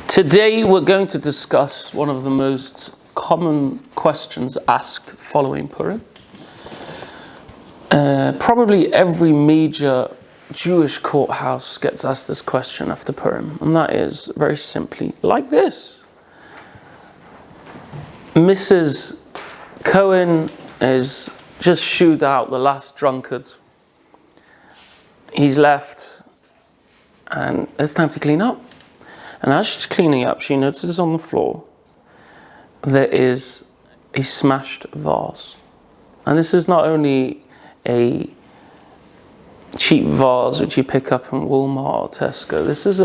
Today we're going to discuss one of the most common questions asked following Purim. Probably every major Jewish courthouse gets asked this question after Purim, and that is very simply like this. Mrs. Cohen is just shooed out the last drunkard. He's left, and it's time to clean up. And as she's cleaning up, she notices on the floor there is a smashed vase. And this is not only a cheap vase which you pick up in Walmart or Tesco. This is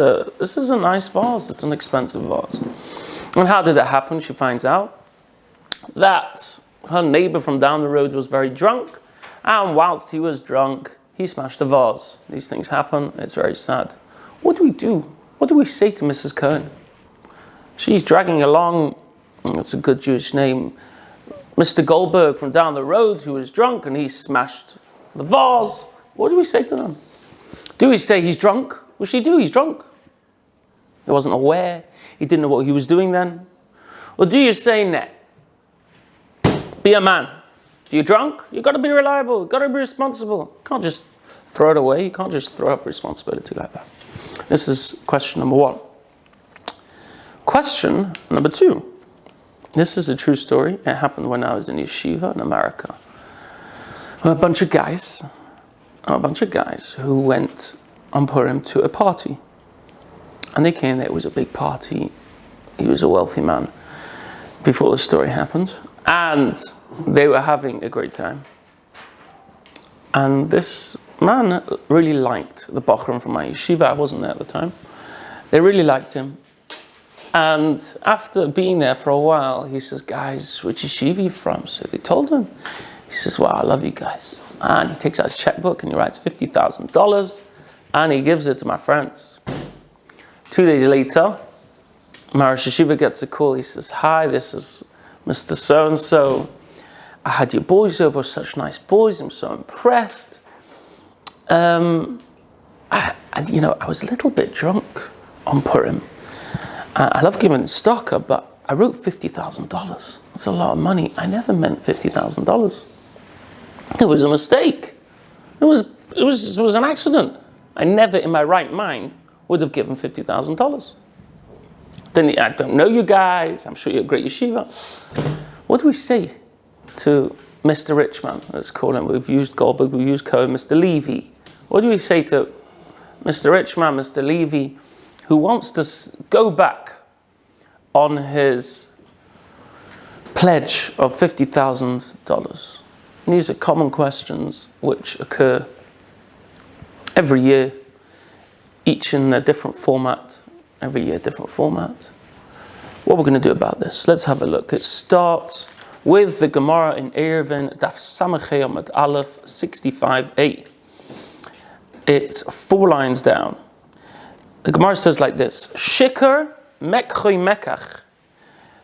a nice vase. It's an expensive vase. And how did that happen? She finds out that her neighbor from down the road was very drunk, and whilst he was drunk, he smashed the vase. These things happen. It's very sad. What do we do? What do we say to Mrs. Cohen? She's dragging along, that's a good Jewish name, Mr. Goldberg from down the road who was drunk and he smashed the vase. What do we say to them? Do we say he's drunk? What should he do? He's drunk. He wasn't aware. He didn't know what he was doing then. Or do you say, nah, be a man. If you're drunk, you've got to be reliable. You've got to be responsible. You can't just throw it away. You can't just throw off responsibility like that. This is question number one. Question number two. This is a true story. It happened when I was in yeshiva in America. A bunch of guys who went on Purim to a party. And they came there. It was a big party. He was a wealthy man before the story happened. And they were having a great time. And this man really liked the bochum from my yeshiva. I wasn't there at the time. They really liked him. And after being there for a while, he says, guys, which yeshiva are you from? So they told him. He says, wow, I love you guys. And he takes out his checkbook and he writes $50,000 and he gives it to my friends. 2 days later, my Rosh Yeshiva gets a call. He says, hi, this is Mr. So-and-so. I had your boys over, such nice boys. I'm so impressed. I was a little bit drunk on Purim. I love giving tzedakah, but I wrote $50,000. That's a lot of money. I never meant $50,000. It was a mistake. It was an accident. I never, in my right mind, would have given $50,000. Then I don't know you guys. I'm sure you're a great yeshiva. What do we say to Mr. Richman? Let's call him. We've used Goldberg. We've used Cohen. Mr. Levy. What do we say to Mr. Richman, Mr. Levy, who wants to go back on his pledge of $50,000? These are common questions which occur every year, each in a different format. Every year, different format. What we're going to do about this? Let's have a look. It starts with the Gemara in Eruvin, Daf Samachei Amud Aleph 65a. It's 4 lines down. The Gemara says like this: Shikar mekchoy mekach.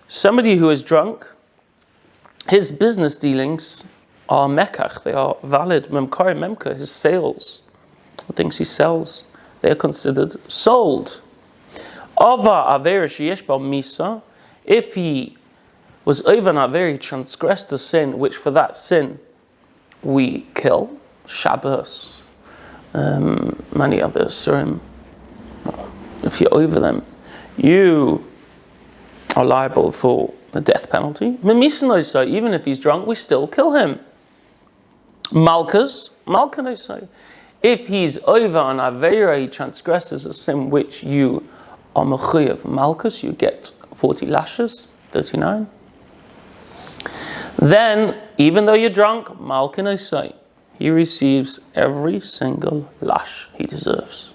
Somebody who is drunk, his business dealings are mekach. They are valid. Memkar memka. His sales, the things he sells, they are considered sold. Ava aver sheyesh ba misa. If he was over an aver, he transgressed a sin, which for that sin we kill. Shabbos, many others. If you're over them, you are liable for the death penalty. Even if he's drunk, we still kill him. Malchus, if he's over an avera, he transgresses a sin which you are mechuyev malchus, you get 40 lashes, 39. Then, even though you're drunk, malkin he receives every single lash he deserves.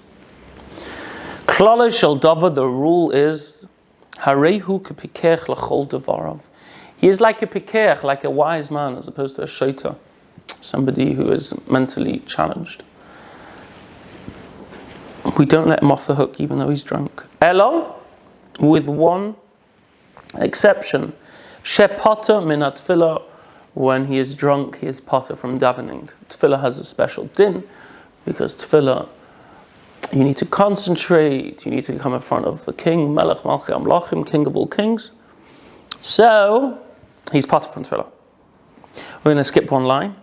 Klala shel dava, the rule is, harehu kepikech lachol devarav. He is like a pikech, like a wise man, as opposed to a shota, somebody who is mentally challenged. We don't let him off the hook even though he's drunk. Elo, with one exception. Shepata min hatfila when he is drunk, he is potter from davening. Tefillah has a special din, because tefillah, you need to concentrate, you need to come in front of the king, Melech Malchei Amlachim, king of all kings. So, he's potter from tefillah. We're going to skip one line.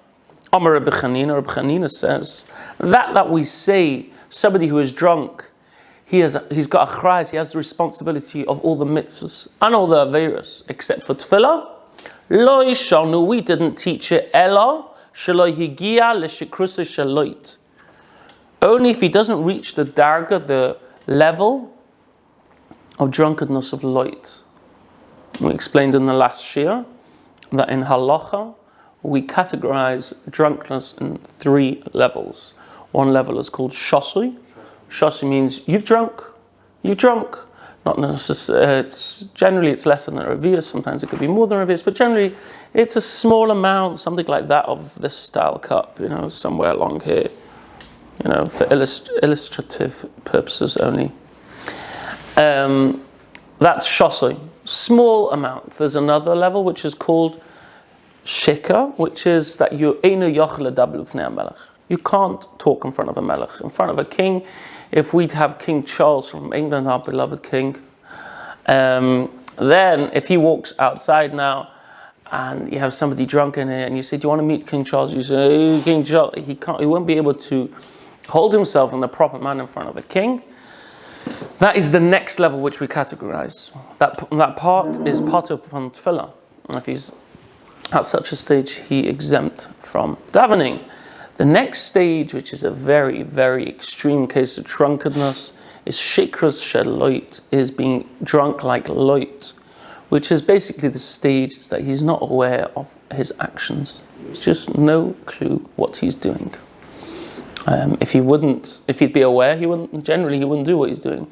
Amar Rabbi Chanina says, that we say, somebody who is drunk, he's got achrayus, he has the responsibility of all the mitzvahs and all the averos, except for tefillah. Lo yishanu, we didn't teach it, ela shelo higia l'shikrusa shaloit. Only if he doesn't reach the darga, the level of drunkenness of loit. We explained in the last shiur that in halacha, we categorize drunkenness in 3 levels. One level is called shosui. Shosui means you've drunk. Not necessarily, it's less than a revius, sometimes it could be more than a revius, but generally it's a small amount, something like that of this style cup, somewhere along here, for illustrative purposes only. That's shosui, small amount. There's another level which is called shika, which is that you can't talk in front of a melech, in front of a king. If we'd have King Charles from England, our beloved king, then if he walks outside now and you have somebody drunk in here and you say, do you want to meet King Charles? You say, hey, King Charles, he won't be able to hold himself in the proper manner in front of a king. That is the next level which we categorize. That part is part of tefillah. And if he's at such a stage, he exempt from davening. The next stage, which is a very, very extreme case of drunkenness, is shikrus sheloit, is being drunk like loit, which is basically the stage that he's not aware of his actions. He's just no clue what he's doing. If he'd be aware, he wouldn't do what he's doing.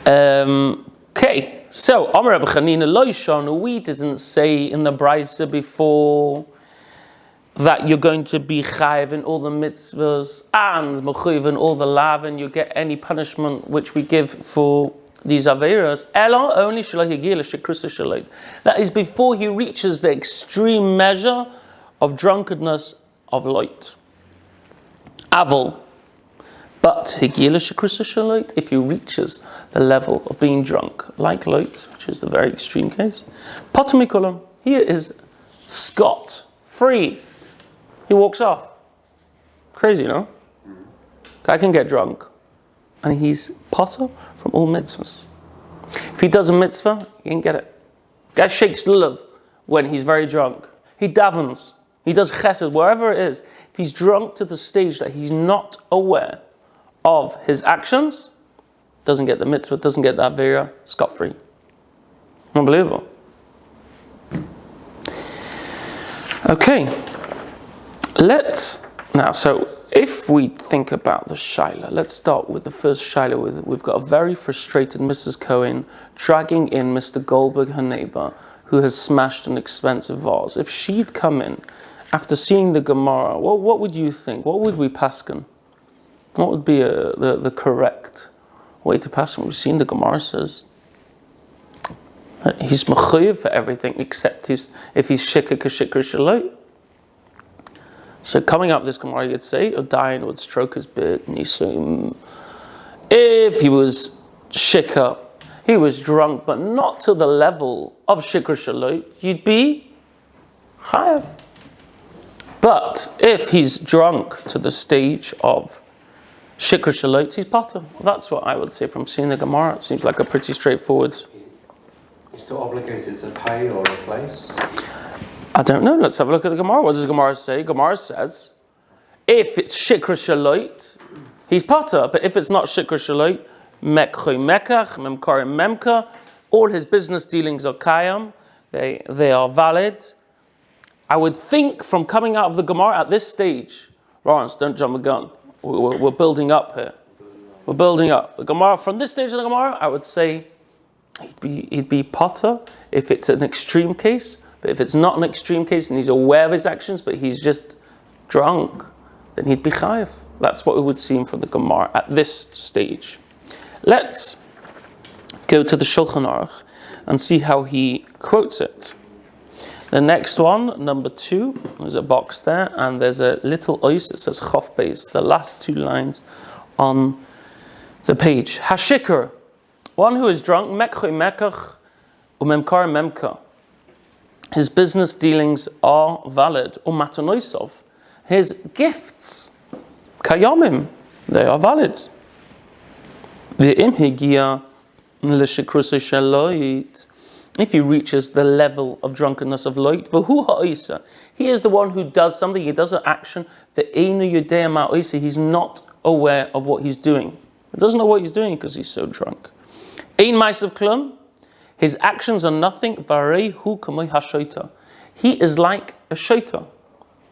Okay, so Amar Rabbi Chanina lo yishanu, we didn't say in the Brisa before that you're going to be chayiv in all the mitzvahs and mechuyev in all the lav, and you get any punishment which we give for these averos. Ela only shelo higia l'shikrusa shaloit. That is before he reaches the extreme measure of drunkenness of loit. Avol. But higia l'shikrusa shaloit, if he reaches the level of being drunk like loit, which is the very extreme case, potter mikulam, he is scot free. He walks off. Crazy, no? Guy can get drunk, and he's potter from all mitzvahs. If he does a mitzvah, he can get it. Guy shakes lulav when he's very drunk. He davens. He does chesed, wherever it is. If he's drunk to the stage that he's not aware of his actions, doesn't get the mitzvah, doesn't get the avera, scot-free. Unbelievable. Okay. So if we think about the shaila, let's start with the first shaila. We've got a very frustrated Mrs. Cohen dragging in Mr. Goldberg, her neighbor, who has smashed an expensive vase. If she'd come in after seeing the Gemara, what would you think? What would we paskin? What would be the correct way to paskin? We've seen the Gemara says he's mechuyev for everything except if he's shikar kashikar shalot. So coming up this Gemara, you'd say, Udayin would stroke his beard, and you say, if he was shikar, he was drunk, but not to the level of shikar shalot, you'd be chayav. But if he's drunk to the stage of shikar shalot, he's potter. That's what I would say from seeing the Gemara. It seems like a pretty straightforward. He's still obligated to pay or replace? I don't know. Let's have a look at the Gemara. What does the Gemara say? Gemara says, if it's shikra shaloit, he's potter. But if it's not shikra shaloit, mekchoy mekach, memkarim memka, all his business dealings are kayam. They are valid. I would think from coming out of the Gemara at this stage, Lawrence, don't jump the gun. We're building up here. We're building up. The Gemara, from this stage of the Gemara, I would say he'd be potter if it's an extreme case. But if it's not an extreme case and he's aware of his actions, but he's just drunk, then he'd be chayiv. That's what we would see from the Gemara at this stage. Let's go to the Shulchan Aruch and see how he quotes it. The next one, number 2, there's a box there, and there's a little ois that says chof beis, the last 2 lines on the page. Hashikr, one who is drunk, mekchoy mekach, umemkar memka. His business dealings are valid. Umatanoisov, his gifts, kayomim, they are valid. Ve'im higia l'shikrusay shaloit, if he reaches the level of drunkenness of loit, v'hu ha'isa, he is the one who does something, he does an action, ve'einu yudei ma'oisa, he's not aware of what he's doing. He doesn't know what he's doing because he's so drunk. Ein ma'asav klum, his actions are nothing, v'arei hu kamoi ha'shoita, he is like a shoita.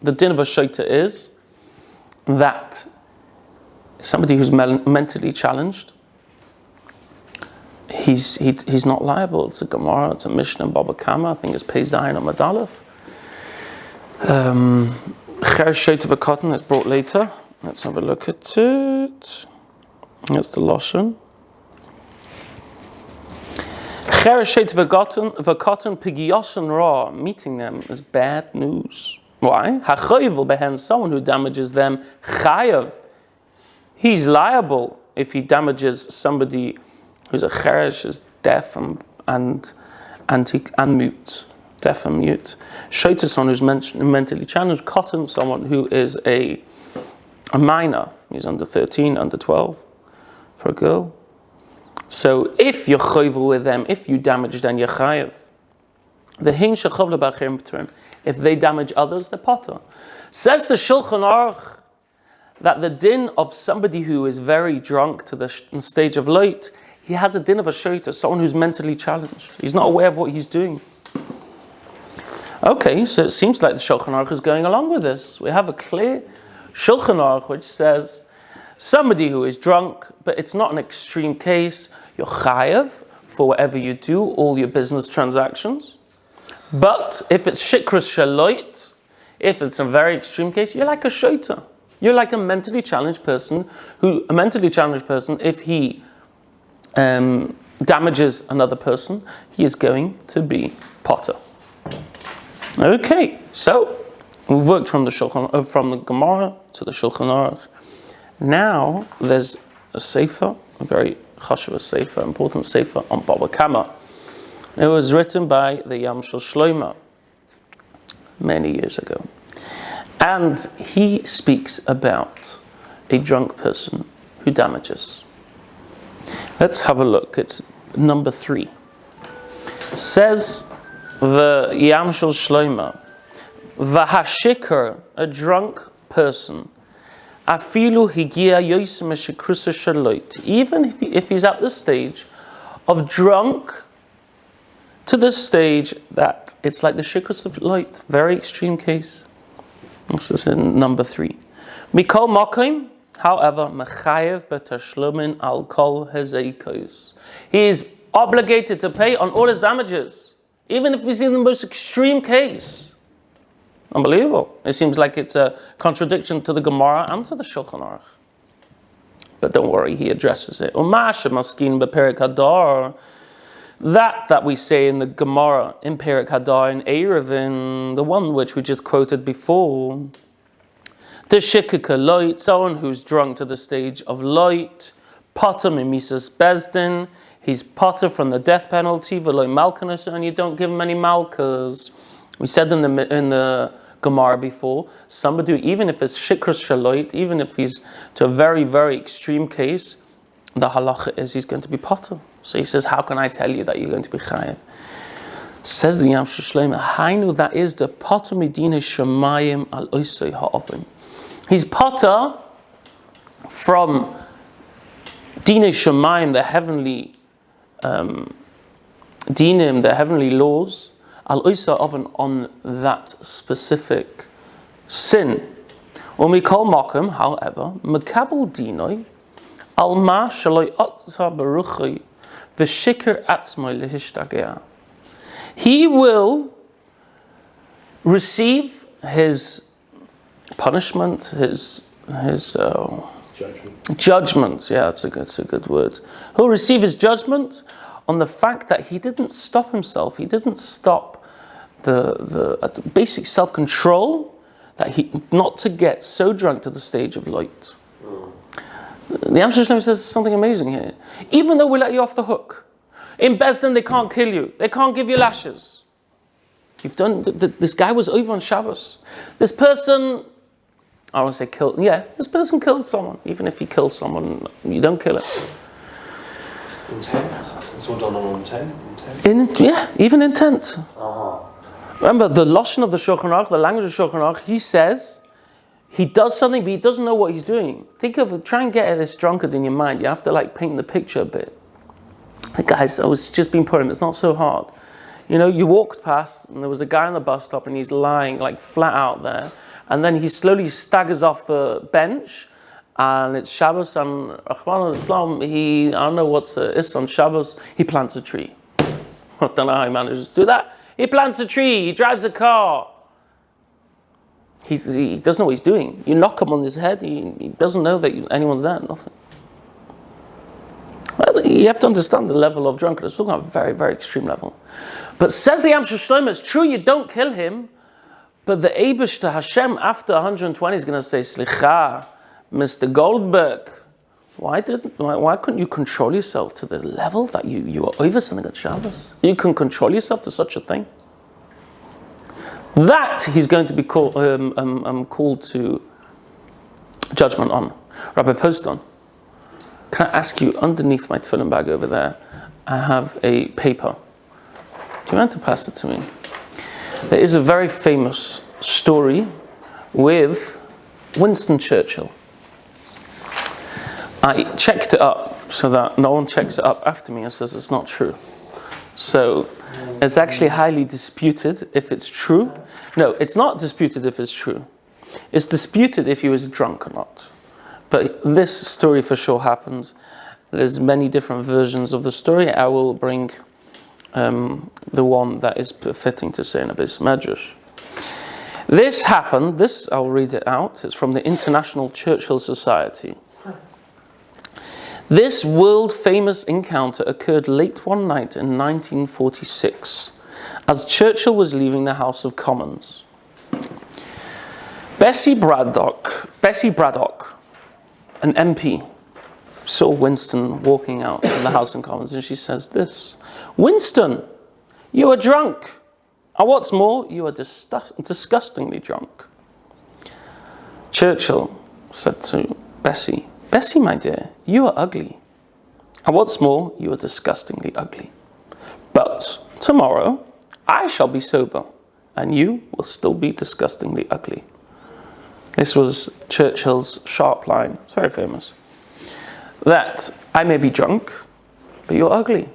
The din of a shoita is that somebody who's mentally challenged, he's not liable. It's a gemara, it's a mishnah in Baba Kama, I think it's Pei Zayin or Madalef. Cher Shoita V'Kotten is brought later. Let's have a look at it. That's the Lashon. Cher Shoita V'Kotten Pigiyoshen Ra, meeting them is bad news. Why? Hachoyvel behen, someone who damages them, chayav, he's liable if he damages somebody who's a cheresh, is deaf and mute, deaf and mute. Shoita, someone who's mentally challenged. Cotton, someone who is a minor, he's under 13, under 12, for a girl. So if you're choyvel with them, if you damage them, you're chayav. The hin shechavle b'achim Purim. If they damage others, they're potter. Says the Shulchan Aruch that the din of somebody who is very drunk to the stage of light, he has a din of a shoita, someone who's mentally challenged. He's not aware of what he's doing. Okay, so it seems like the Shulchan Aruch is going along with this. We have a clear Shulchan Aruch which says somebody who is drunk, but it's not an extreme case, you're chayav for whatever you do, all your business transactions. But if it's shikrus shaloit, if it's a very extreme case, you're like a shoita. You're like a mentally challenged person if he damages another person, he is going to be potter. Okay, so we've worked from the Gemara to the Shulchan Aruch. Now there's a sefer, a very chashuv sefer, important sefer on Baba Kama. It was written by the Yamshel Shlomo many years ago. And he speaks about a drunk person who damages. Let's have a look. It's number 3. Says the Yamshel Shlomo, V'hashikar, a drunk person, afilu higia yosim shikrusa shaloit, even if he's at the stage of drunk, to the stage that it's like the shikrus of light, very extreme case. This is in number 3. Mikol Mokim, however, mechayev betashlumin al kol hezeikos. He is obligated to pay on all his damages, even if he's in the most extreme case. Unbelievable. It seems like it's a contradiction to the Gemara and to the Shulchan Aruch. But don't worry, he addresses it. Umasha maskin beperik hadar. That we say in the Gemara, in Perek Hadar, in Erevin, the one which we just quoted before. The shikika light, someone who's drunk to the stage of light. Potter mimisas bezdin, he's potter from the death penalty. V'loy malkanus, and you don't give him any malkas. We said in the Gemara before, somebody, even if it's shikrus shaloit, even if he's to a very, very extreme case, the halacha is he's going to be potter. So he says, how can I tell you that you're going to be chayav? Says the Yamshel Shlomo, Hainu, that is the potter medina shemayim al oisei ha'avim. He's potter from dinei shemayim, the heavenly dinim, the heavenly laws, al oisei ha'avim, on that specific sin. Umikol mokum, however, mekabel dinoi al ma shaloi otzah baruchi v'shikr atzmoi lehishtageah. He will receive his punishment, his judgment. Yeah, that's a good word. He'll receive his judgment on the fact that he didn't stop himself. He didn't stop the basic self-control that not to get so drunk to the stage of light. The Amshel Shlomo says something amazing here. Even though we let you off the hook, in Beis Din they can't kill you, they can't give you lashes. You've done. This guy was over on Shabbos. This person, I want to say killed. Yeah, this person killed someone. Even if he kills someone, you don't kill it. Intent. It's all done on intent. Even intent. Uh-huh. Remember the lashon of the Shulchan Aruch, the language of Shulchan Aruch. He says he does something, but he doesn't know what he's doing. Try and get this drunkard in your mind. You have to paint the picture a bit. Guys, it's just been Purim. It's not so hard. You walked past and there was a guy on the bus stop and he's lying flat out there. And then he slowly staggers off the bench and it's Shabbos and Rahman al-Islam, I don't know what's is on Shabbos, he plants a tree. I don't know how he manages to do that. He plants a tree, he drives a car. He doesn't know what he's doing. You knock him on his head, he doesn't know that anyone's there, nothing. Well, you have to understand the level of drunkenness. We're talking about a very, very extreme level. But says the Amshel Shlomo, it's true you don't kill him, but the Eibishter Hashem after 120 is going to say, Slicha, Mr. Goldberg, why couldn't you control yourself to the level that you were over something at Shabbos? You can control yourself to such a thing. That he's going to be called to judgment on. Rabbi Poston, can I ask you, underneath my tefillin bag over there, I have a paper. Do you want to pass it to me? There is a very famous story with Winston Churchill. I checked it up so that no one checks it up after me and says it's not true. So it's actually highly disputed if it's true. No, it's not disputed if it's true. It's disputed if he was drunk or not. But this story for sure happened. There's many different versions of the story. I will bring the one that is fitting to say in a Beit Midrash. This happened, I'll read it out. It's from the International Churchill Society. This world-famous encounter occurred late one night in 1946, as Churchill was leaving the House of Commons. Bessie Braddock, an MP, saw Winston walking out in the House of Commons, and she says this: "Winston, you are drunk. And what's more, you are disgustingly drunk." Churchill said to Bessie, "Bessie, my dear, you are ugly. And what's more, you are disgustingly ugly. But tomorrow, I shall be sober, and you will still be disgustingly ugly." This was Churchill's sharp line. It's very famous. That I may be drunk, but you're ugly.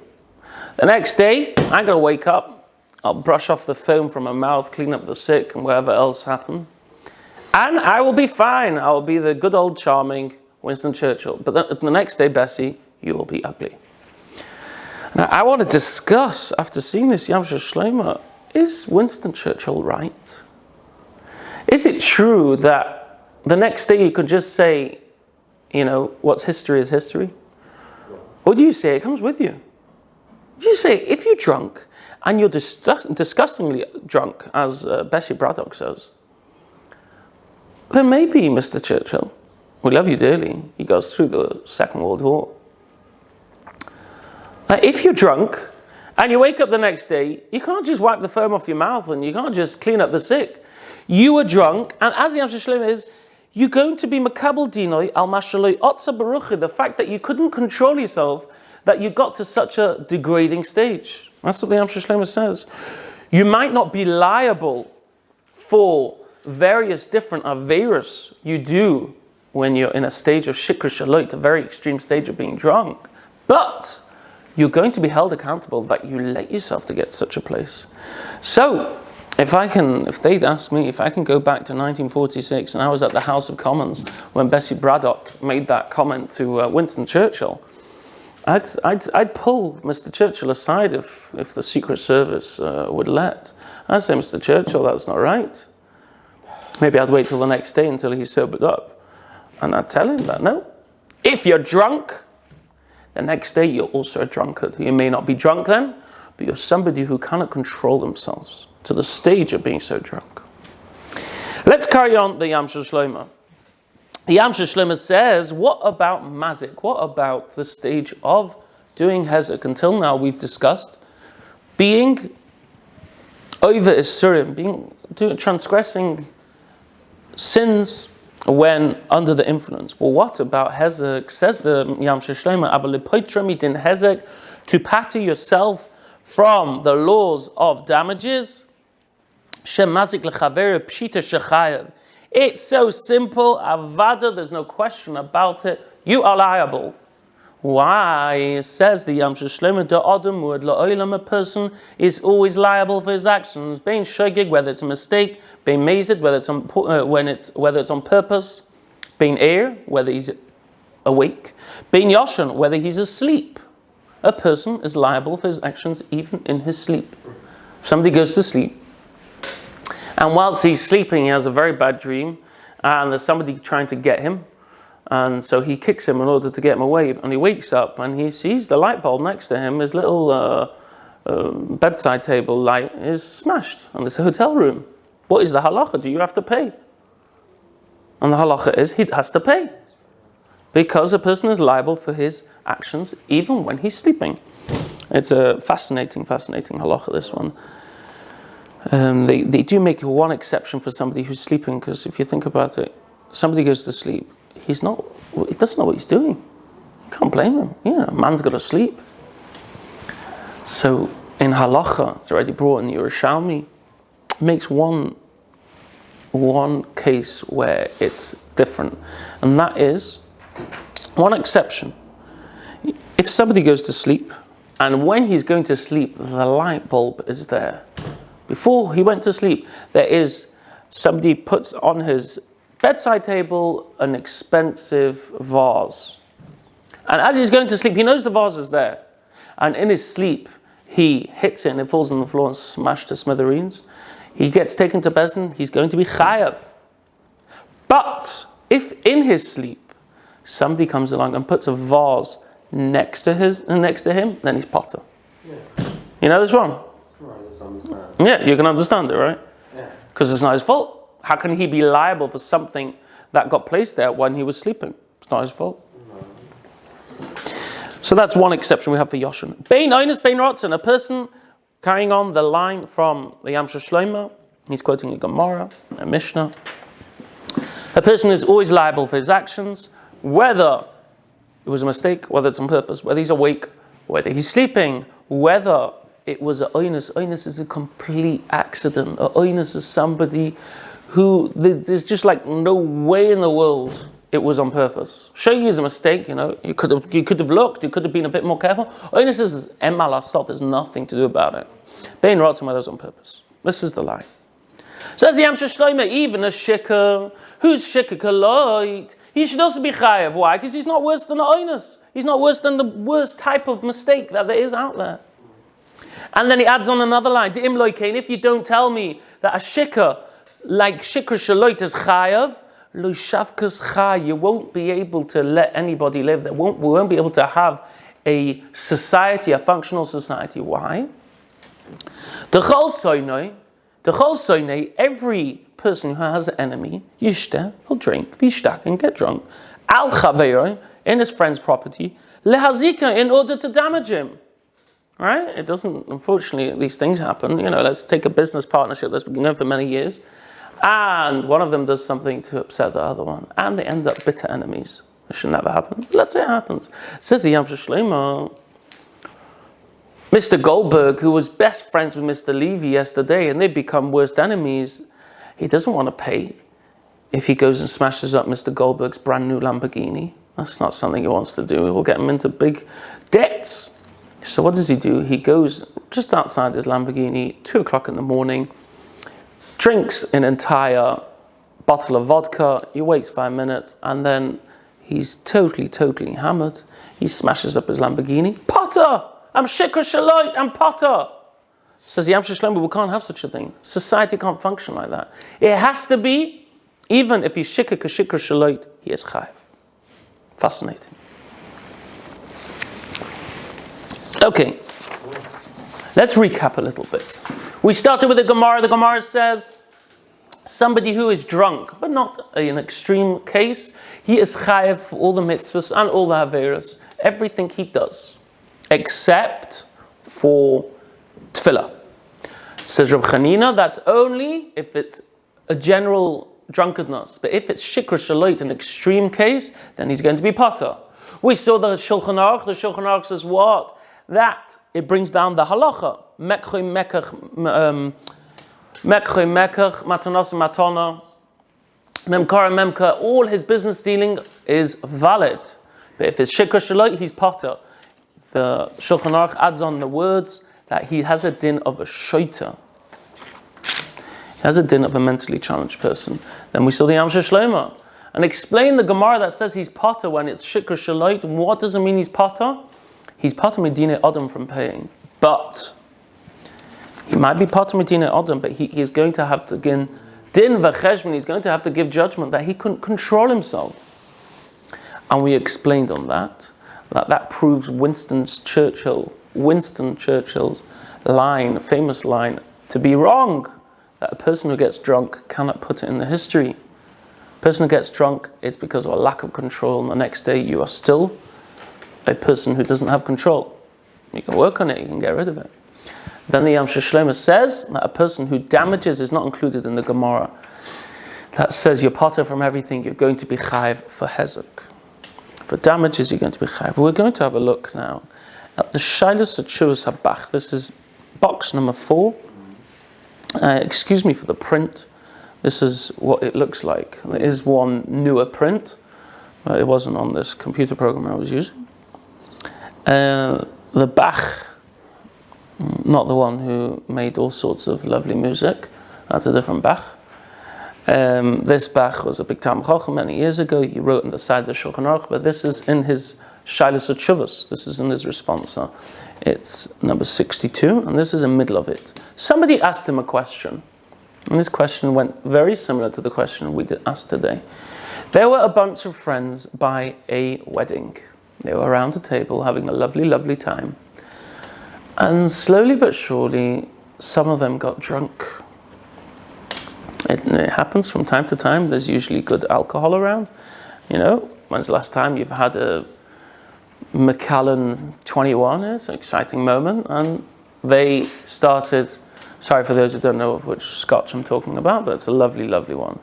The next day, I'm going to wake up, I'll brush off the foam from my mouth, clean up the sick and whatever else happened, and I will be fine. I will be the good old charming Winston Churchill. But then the next day, Bessie, you will be ugly. Now, I want to discuss, after seeing this Amshel Shlomo, is Winston Churchill right? Is it true that the next day you could just say, what's history is history? Or do you say it comes with you? Do you say, if you're drunk, and you're disgustingly drunk, as Bessie Braddock says, then maybe, Mr. Churchill, we love you dearly. He goes through the Second World War. If you're drunk, and you wake up the next day, you can't just wipe the foam off your mouth, and you can't just clean up the sick. You were drunk, and as the Amshel Shlomo is, you're going to be makabel dinoi al mashaloi otza baruchi, the fact that you couldn't control yourself, that you got to such a degrading stage. That's what the Amshel Shlomo says. You might not be liable for various different averos you do when you're in a stage of shikr shalot, a very extreme stage of being drunk, but you're going to be held accountable that you let yourself to get to such a place. So, if they'd asked me if I can go back to 1946 and I was at the House of Commons when Bessie Braddock made that comment to Winston Churchill, I'd pull Mr. Churchill aside if the Secret Service would let. I'd say, "Mr. Churchill, that's not right." Maybe I'd wait till the next day until he's sobered up. And I'd tell him that, no. If you're drunk, the next day you're also a drunkard. You may not be drunk then, but you're somebody who cannot control themselves to the stage of being so drunk. Let's carry on the Yam Shel Shlomo. The Yam Shel Shlomo says, what about mazik? What about the stage of doing hezek? Until now we've discussed being over isurim, transgressing sins when under the influence. Well, what about hezek? Says the Yam Shel Shlomo, aval lepoitra midin hezek, to patter yourself from the laws of damages. Shemazik lechaver pshita shechayev. It's so simple, avada, there's no question about it. You are liable. Why? Says the Yam Shel Shlomo, the Adam word la'olam, a person is always liable for his actions. Bein shogeg, whether it's a mistake. Bein mazid, whether it's on purpose. Bein air, whether he's awake. Bein yoshan, whether he's asleep. A person is liable for his actions even in his sleep. If somebody goes to sleep, and whilst he's sleeping, he has a very bad dream, and there's somebody trying to get him, and so he kicks him in order to get him away, and he wakes up, and he sees the light bulb next to him, his little bedside table light is smashed, and it's a hotel room. What is the halacha? Do you have to pay? And the halacha is, he has to pay, because a person is liable for his actions even when he's sleeping. It's a fascinating halacha, this one. They do make one exception for somebody who's sleeping, because if you think about it, somebody goes to sleep, he doesn't know what he's doing. You can't blame him. A man's got to sleep. So in halacha, it's already brought in the Yerushalmi, makes one case where it's different, and that is one exception. If somebody goes to sleep, and when he's going to sleep, the light bulb is there. Before he went to sleep, there is somebody puts on his bedside table an expensive vase. And as he's going to sleep, he knows the vase is there. And in his sleep, he hits it and it falls on the floor and smashed to smithereens. He gets taken to Bezdin, he's going to be chayav. But if in his sleep, somebody comes along and puts a vase next to him, then he's potter. Yeah. You know this one? Understand. Yeah, you can understand it, right? Yeah. Because it's not his fault. How can he be liable for something that got placed there when he was sleeping? It's not his fault. No. So that's one exception we have for Yoshin. Bein oinus, bein rotzen, a person carrying on the line from the Yam Shel Shlomo, he's quoting a gemara, a Mishnah. A person is always liable for his actions, whether it was a mistake, whether it's on purpose, whether he's awake, whether he's sleeping, whether it was a oinus. Oinus is a complete accident. A oinus is somebody who there's just like no way in the world it was on purpose. Shogeg is a mistake. You could have looked. You could have been a bit more careful. Oinus is emala stop. There's nothing to do about it. Bein rotzen, whether it's on purpose. This is the line. Says the Yam Shel Shlomo, even a shikar who's shikar kaloit, he should also be chayav. Why? Because he's not worse than the oinus. He's not worse than the worst type of mistake that there is out there. And then he adds on another line, if you don't tell me that a shikar, like shikar shaloit, is chayav, lo shavkas chay, you won't be able to let anybody live. We won't be able to have a society, a functional society. Why? The chol soinei, every person who has an enemy, yishteh, he'll drink, vishtak, and get drunk, al chaveiro, in his friend's property, lehazika, in order to damage him. Right? It doesn't, unfortunately, these things happen. Let's take a business partnership that's been known for many years, and one of them does something to upset the other one, and they end up bitter enemies. It should never happen. Let's say it happens. Says the Yam Shel Shlomo, Mr. Goldberg, who was best friends with Mr. Levy yesterday, and they become worst enemies, he doesn't want to pay if he goes and smashes up Mr. Goldberg's brand new Lamborghini. That's not something he wants to do. It will get him into big debts. So what does he do? He goes just outside his Lamborghini, 2:00 in the morning, drinks an entire bottle of vodka, he waits 5 minutes, and then he's totally hammered. He smashes up his Lamborghini. Potter! I'm shikar shaloit, I'm potter! Says Yam Shel Shlomo, we can't have such a thing. Society can't function like that. It has to be, even if he's shikar shaloit, he is chayav. Fascinating. Okay. Let's recap a little bit. We started with the Gemara. The Gemara says, somebody who is drunk, but not an extreme case, he is chayev for all the mitzvahs and all the averos, everything he does, except for tefillah. Says Reb Chanina, that's only if it's a general drunkenness. But if it's shikra shaloit, an extreme case, then he's going to be pater. We saw the Shulchan Aruch. The Shulchan Aruch says what? That it brings down the halacha. Mekchoy mekach, matanos matana, memkara memka. All his business dealing is valid. But if it's shikra shaloit, he's pater. The Shulchan Aruch adds on the words that he has a din of a shoiter. He has a din of a mentally challenged person. Then we saw the Yamsha Shlomo. And explain the Gemara that says he's pater when it's shikra shaloit. What does it mean he's pater? He's pater medina adam from paying. But he might be pater medina adam, but he is going to have to din v'cheshbon. He's going to have to give judgment that he couldn't control himself. And we explained on that proves Winston Churchill's line, famous line, to be wrong. That a person who gets drunk cannot put it in the history. A person who gets drunk, it's because of a lack of control, and the next day you are still a person who doesn't have control. You can work on it, you can get rid of it. Then the Yamsha Shlomo says that a person who damages is not included in the Gemara. That says you're pater from everything, you're going to be chayiv for hezek. For damages, you're going to be chayiv. We're going to have a look now at the Shailas Atshuvas Habach. This is box number 4. Excuse me for the print. This is what it looks like. There is one newer print. It wasn't on this computer program I was using. The Bach, not the one who made all sorts of lovely music. That's a different Bach. This Bach was a big Talmud Chacham many years ago. He wrote on the side of the Shulchan Aruch, but this is in his Shailas Atshuvas. This is in his responsa. It's number 62, and this is in the middle of it. Somebody asked him a question, and this question went very similar to the question we asked today. There were a bunch of friends by a wedding. They were around a table having a lovely, lovely time. And slowly but surely, some of them got drunk. It happens from time to time. There's usually good alcohol around. You know, when's the last time you've had a Macallan 21? It's an exciting moment. And they started, sorry for those who don't know which Scotch I'm talking about, but it's a lovely, lovely one.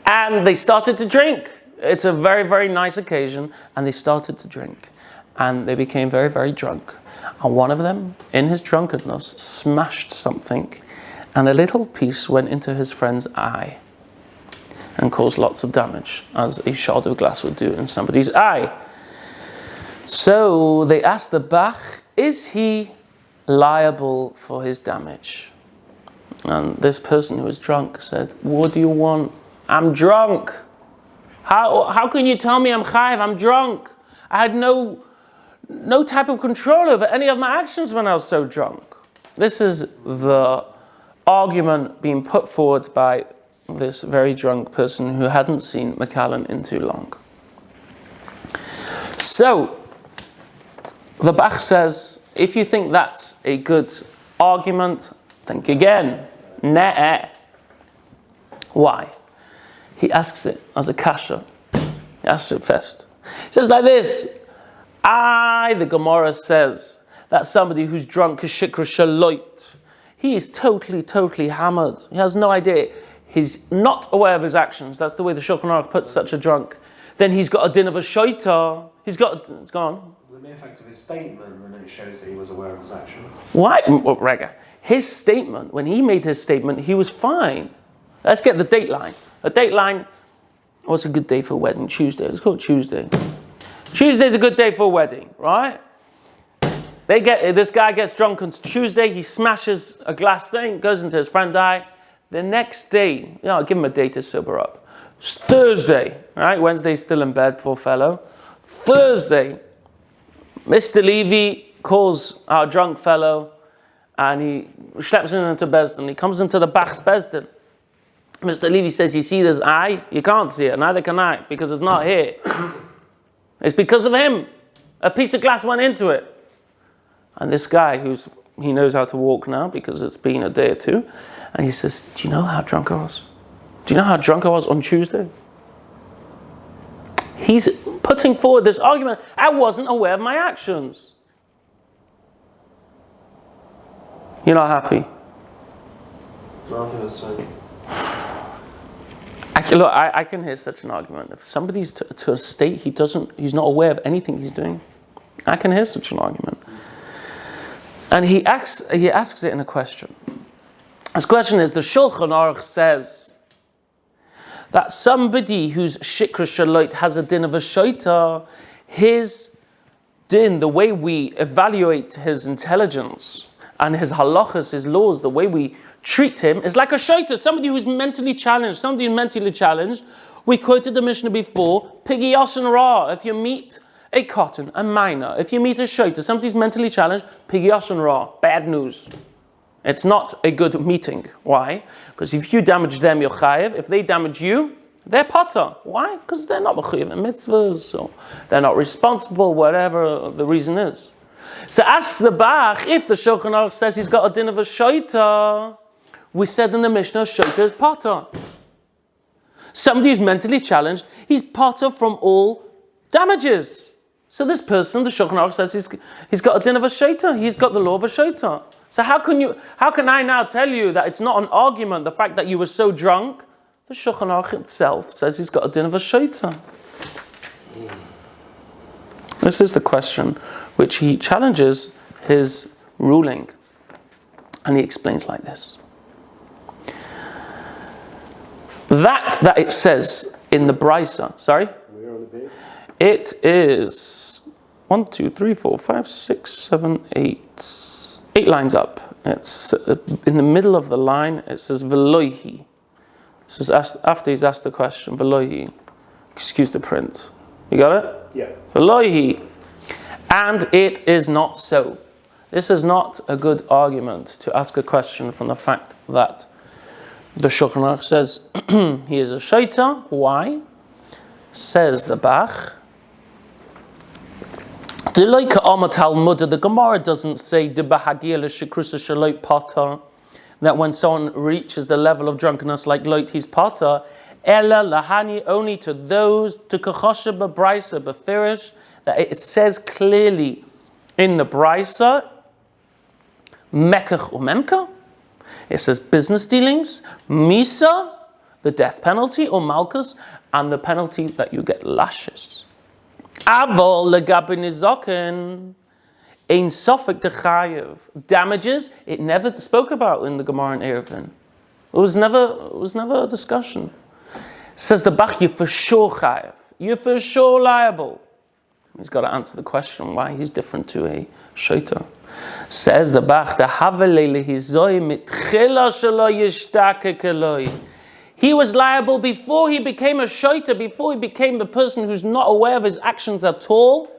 And they started to drink. It's a very, very nice occasion. And they started to drink. And they became very, very drunk. And one of them, in his drunkenness, smashed something, and a little piece went into his friend's eye and caused lots of damage, as a shard of glass would do in somebody's eye. So they asked the Bach, is he liable for his damage? And this person who was drunk said, what do you want? I'm drunk. How can you tell me I'm chayiv? I'm drunk. I had no type of control over any of my actions when I was so drunk. This is the argument being put forward by this very drunk person who hadn't seen Macallan in too long. So, the Bach says, if you think that's a good argument, think again. Ne'eh. Why? He asks it as a kasha. He asks it first. He says like this, the Gemara says that somebody who's drunk is shikra shaloit. He is totally hammered. He has no idea. He's not aware of his actions. That's the way the Shulchan Aruch puts such a drunk. Then he's got a din of a shoiter. It's gone. The mere fact of his statement, then it shows that he was aware of his actions. Why? His statement, when he made his statement, he was fine. Let's get the date line. The date line, what's a good day for a wedding? Tuesday. Let's call it Tuesday. Tuesday's a good day for a wedding, right? This guy gets drunk on Tuesday, he smashes a glass thing, goes into his friend's eye. The next day, give him a day to sober up. It's Thursday, right? Wednesday's still in bed, poor fellow. Thursday, Mr. Levy calls our drunk fellow and he schleps him into Besdin. He comes into the Bach's Besdin. Mr. Levy says, you see this eye? You can't see it, neither can I, because it's not here. It's because of him. A piece of glass went into it. And this guy, who's he knows how to walk now because it's been a day or two. And he says, do you know how drunk I was? Do you know how drunk I was on Tuesday? He's putting forward this argument. I wasn't aware of my actions. You're not happy? No, I think that's so. I can hear such an argument. If somebody's to a state he's not aware of anything he's doing, I can hear such an argument. And he asks it in a question. His question is, the Shulchan Aruch says that somebody who's shikra shaloit has a din of a shoita, his din, the way we evaluate his intelligence and his halachas, his laws, the way we treat him is like a shoita, somebody who's mentally challenged. We quoted the Mishnah before, pigi yasin ra. If you meet a cotton, a minor, if you meet a shoita, somebody who's mentally challenged, pigi yasin ra, bad news. It's not a good meeting. Why? Because if you damage them, you're chayiv. If they damage you, they're potter. Why? Because they're not mechuyev in mitzvahs, so they're not responsible, whatever the reason is. So asks the Bach, if the Shulchan Aruch says he's got a din of a shoita, we said in the Mishnah, shoita is potter. Somebody who's mentally challenged, he's potter from all damages. So this person, the Shulchan Aruch says he's got a din of a shoita. He's got the law of a shoita. So how can I now tell you that it's not an argument, the fact that you were so drunk? The Shulchan Aruch itself says he's got a din of a shoita. This is the question which he challenges his ruling. And he explains like this. That it says in the Brisa, sorry? We're on the page. It is 1, 2, 3, 4, 5, 6, 7, 8. 8 lines up. It's in the middle of the line. It says velohi. This is after he's asked the question. Velohi. Excuse the print. You got it? Yeah. Velohi. And it is not so. This is not a good argument to ask a question from the fact that the Shulchan Aruch says he is a shaita. Why? Says the Bach. The Gemara doesn't say that when someone reaches the level of drunkenness like loit, he's potter. Ella lahani, only to those to kachosha b'braisa b'firish, that it says clearly in the brisa mekach umemka. It says business dealings, misa, the death penalty, or malchus, and the penalty that you get lashes. Avol legabe nizoken, ein sofik dechayev. Damages, it never spoke about in the Gemara in Eruvin. It was never a discussion. Says the Bach, you're for sure chayev. You're for sure liable. He's got to answer the question why he's different to a shoita. Says the Bach, the havelele hizoi mitchila shelo yishtake keloi. He was liable before he became a shoita, before he became the person who's not aware of his actions at all.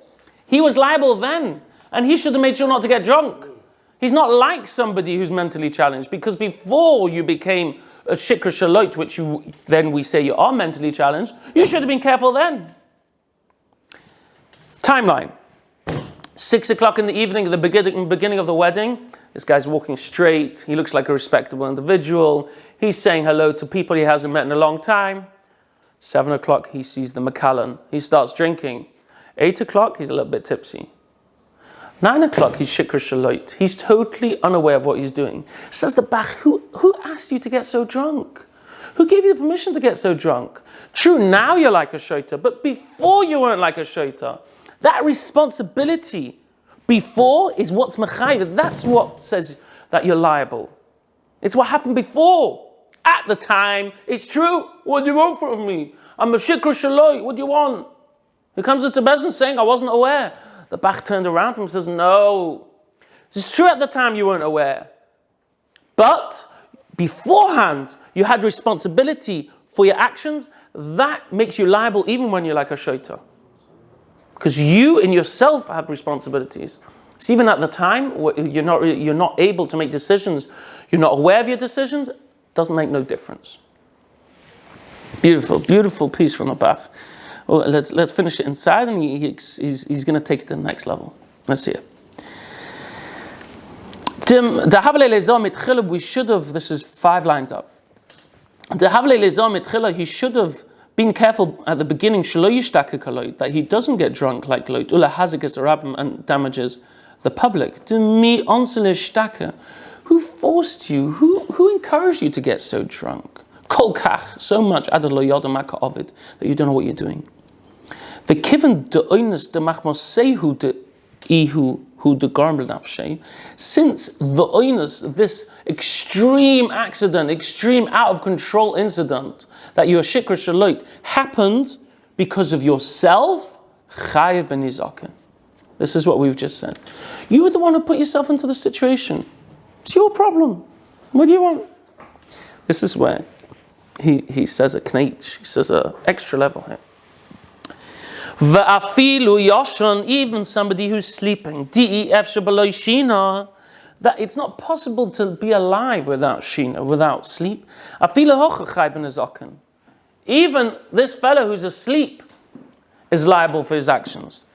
He was liable then, and he should have made sure not to get drunk. He's not like somebody who's mentally challenged, because before you became a shikra shaloit, which then we say you are mentally challenged, you should have been careful then. Timeline. 6 o'clock in the evening, at the beginning of the wedding, this guy's walking straight. He looks like a respectable individual. He's saying hello to people he hasn't met in a long time. 7 o'clock, he sees the Macallan. He starts drinking. 8 o'clock, he's a little bit tipsy. 9 o'clock, he's shikra shaloit. He's totally unaware of what he's doing. Says the Bach, who asked you to get so drunk? Who gave you the permission to get so drunk? True, now you're like a shoita, but before you weren't like a shoita. That responsibility before is what's mechayiv. That's what says that you're liable. It's what happened before. At the time, it's true. What do you want from me? I'm a shikra shaloi. What do you want? He comes into Bezin saying, I wasn't aware. The Bach turned around to him and says, no. It's true at the time you weren't aware. But beforehand, you had responsibility for your actions. That makes you liable even when you're like a shoita. Because you in yourself have responsibilities. So even at the time, you're not able to make decisions, you're not aware of your decisions, doesn't make no difference. Beautiful, beautiful piece from the Bach. Oh, let's finish it inside, and he's going to take it to the next level. Let's see it. We should have, this is 5 lines up. He should have been careful at the beginning that he doesn't get drunk like loit, and damages the public. Who forced you? Who encouraged you to get so drunk? So much that you don't know what you're doing. The kiven de oinus de machmosehu de ihu hu de garmel nafshe. Since the oinus, this extreme accident, extreme out of control incident that you are shikr shaloit happened because of yourself, chayiv ben nizaken. This is what we've just said. You were the one who put yourself into the situation. It's your problem. What do you want? This is where he says a knach, he says an extra level here. Va'afilu yashon, even somebody who's sleeping. That it's not possible to be alive without shina, without sleep. Even this fellow who's asleep is liable for his actions.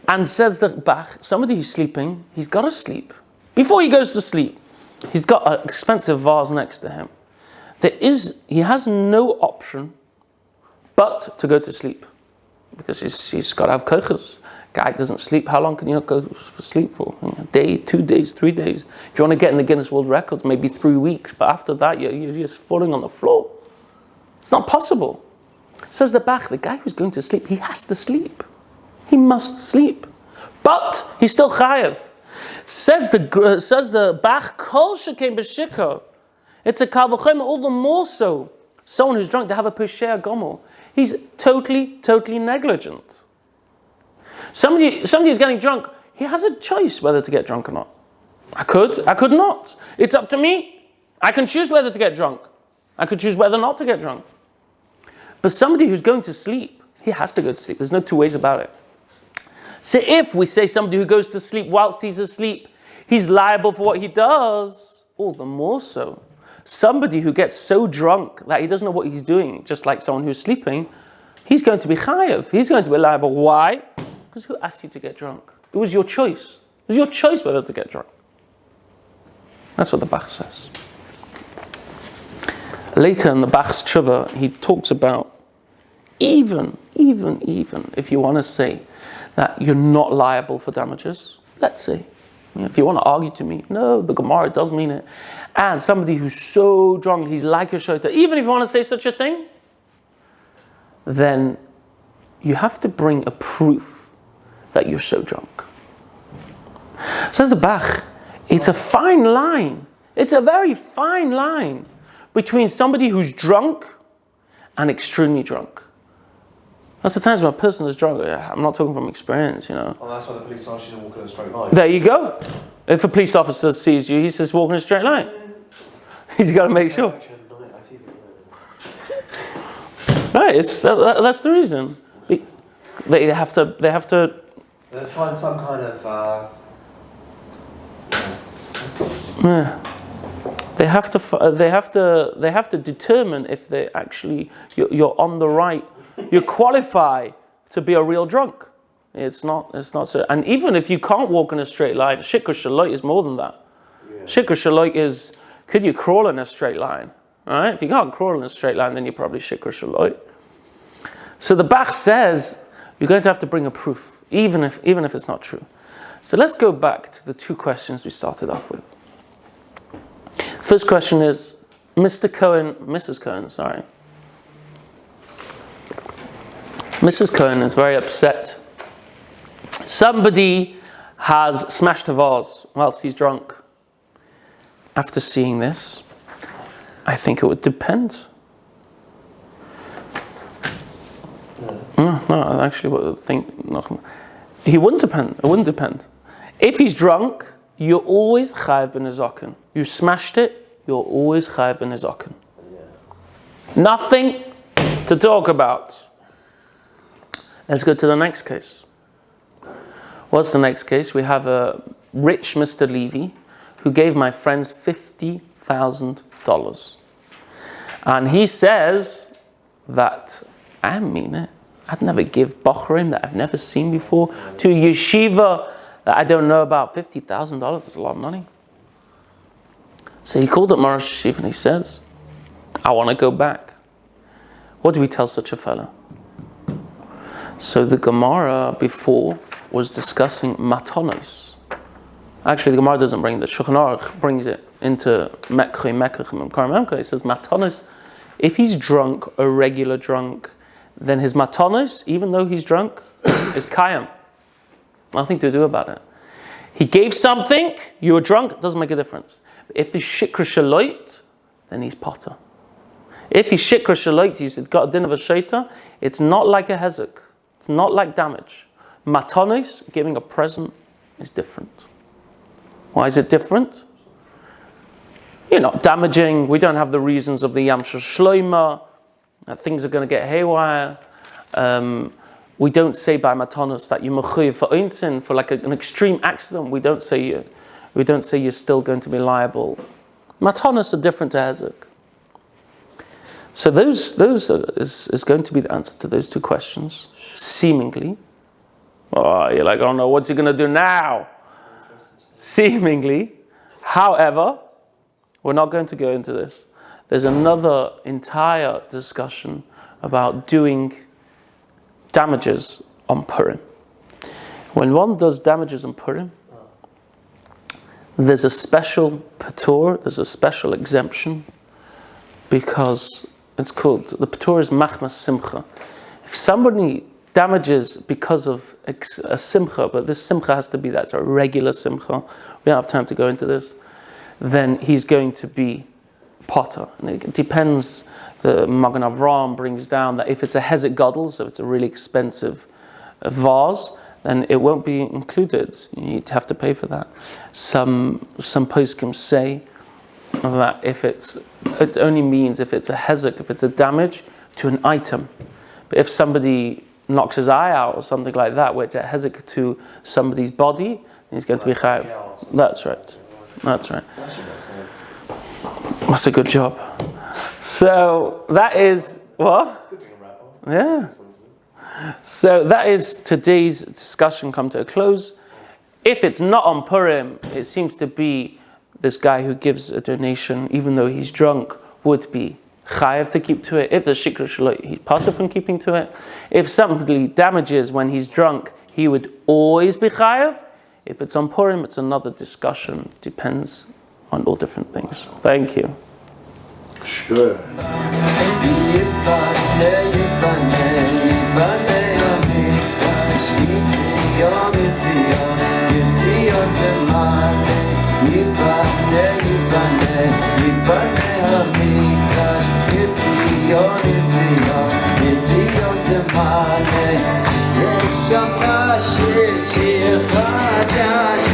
And says the Bach, somebody who's sleeping, he's got to sleep. Before he goes to sleep, he's got an expensive vase next to him. He has no option but to go to sleep. Because he's got to have kochas. Guy doesn't sleep. How long can you not go for sleep for? A day, 2 days, 3 days. If you want to get in the Guinness World Records, maybe 3 weeks. But after that, you're just falling on the floor. It's not possible. Says the Bach, the guy who's going to sleep, he has to sleep. He must sleep. But he's still chayev. Says the Bach, kol shekem b'shikar. It's a kal v'chomer, all the more so. Someone who's drunk to have a poshea gomor. He's totally negligent. Somebody who's getting drunk, he has a choice whether to get drunk or not. I could not. It's up to me. I can choose whether to get drunk. I could choose whether not to get drunk. But somebody who's going to sleep, he has to go to sleep. There's no 2 ways about it. So if we say somebody who goes to sleep whilst he's asleep, he's liable for what he does, all the more so. Somebody who gets so drunk that he doesn't know what he's doing, just like someone who's sleeping, he's going to be chayev. He's going to be liable. Why? Because who asked you to get drunk? It was your choice. It was your choice whether to get drunk. That's what the Bach says. Later in the Bach's tshuva, he talks about even if you want to say that you're not liable for damages, let's say, if you want to argue to me, no, the Gemara does mean it. And somebody who's so drunk, he's like a shota, even if you want to say such a thing, then you have to bring a proof that you're so drunk. Says the Bach, it's a fine line. It's a very fine line between somebody who's drunk and extremely drunk. That's the times when a person is drunk. I'm not talking from experience, Well, that's why the police officer shouldn't walk in a straight line. There you go. If a police officer sees you, he says walk in a straight line. He's got to make sure. Right, that's the reason. They have to. They find some kind of. Yeah. They have to determine if they actually you're on the right. You qualify to be a real drunk. It's not so. And even if you can't walk in a straight line, shikr shaloit is more than that. Yeah. Shikr shaloit is, could you crawl in a straight line? All right? If you can't crawl in a straight line, then you're probably shikr shaloit. So the Bach says you're going to have to bring a proof, even if it's not true. So let's go back to the 2 questions we started off with. First question is, Mrs. Cohen is very upset. Somebody has smashed a vase whilst he's drunk. After seeing this, I think it would depend. No, actually, what I think, no, he wouldn't depend. It wouldn't depend. If he's drunk, you're always chayav ben nizaken. You smashed it, you're always chayav ben nizaken. Nothing to talk about. Let's go to the next case. What's the next case? We have a rich Mr. Levy who gave my friends $50,000. And he says that, I mean it, I'd never give bochrim that I've never seen before to a yeshiva that I don't know about. $50,000 is a lot of money. So he called up Marash Yeshiva and he says, I want to go back. What do we tell such a fellow? So the Gemara before was discussing matanos. Actually, the Gemara doesn't bring it. The Shulchan Aruch brings it into Mekach and Karamemka. It says matanos. If he's drunk, a regular drunk, then his matanos, even though he's drunk, is kayam. Nothing to do about it. He gave something, you were drunk, it doesn't make a difference. If he's shikra shaloit, then he's potter. If he's shikra shaloit, he's got a din of a shaita, it's not like a hezek. It's not like damage. Matanos, giving a present, is different. Why is it different? You're not damaging, we don't have the reasons of the Yamshel Shloima, that things are going to get haywire. We don't say by matanos that you're mechuyev for einsin, for like an extreme accident. We don't say you're still going to be liable. Matanos are different to hezek. So those is going to be the answer to those two questions. Seemingly, you're like, oh no, what's he going to do now? Seemingly, however, we're not going to go into this. There's another entire discussion about doing damages on Purim. When one does damages on Purim, there's a special patur, there's a special exemption, because it's called, the patur is machmas simcha. If somebody damages because of a simcha, but this simcha has to be that, it's a regular simcha, we don't have time to go into this, then he's going to be potter. And it depends, the Magen Avraham brings down that if it's a hezek gadol, so it's a really expensive vase, then it won't be included. You'd have to pay for that. Some poskim say that if it only means if it's a hezek, if it's a damage to an item. But if somebody knocks his eye out or something like that, where it's a hezek to somebody's body, he's going to be chayav. That's right. That's right. That's a good job. So that is what? Yeah. So that is today's discussion come to a close. If it's not on Purim, it seems to be this guy who gives a donation, even though he's drunk, would be chayav to keep to it. If the shikra shalot, he's part of from keeping to it. If somebody damages when he's drunk, he would always be chayav. If it's on Purim, it's another discussion. Depends on all different things. Thank you. Sure. Shir shir chadash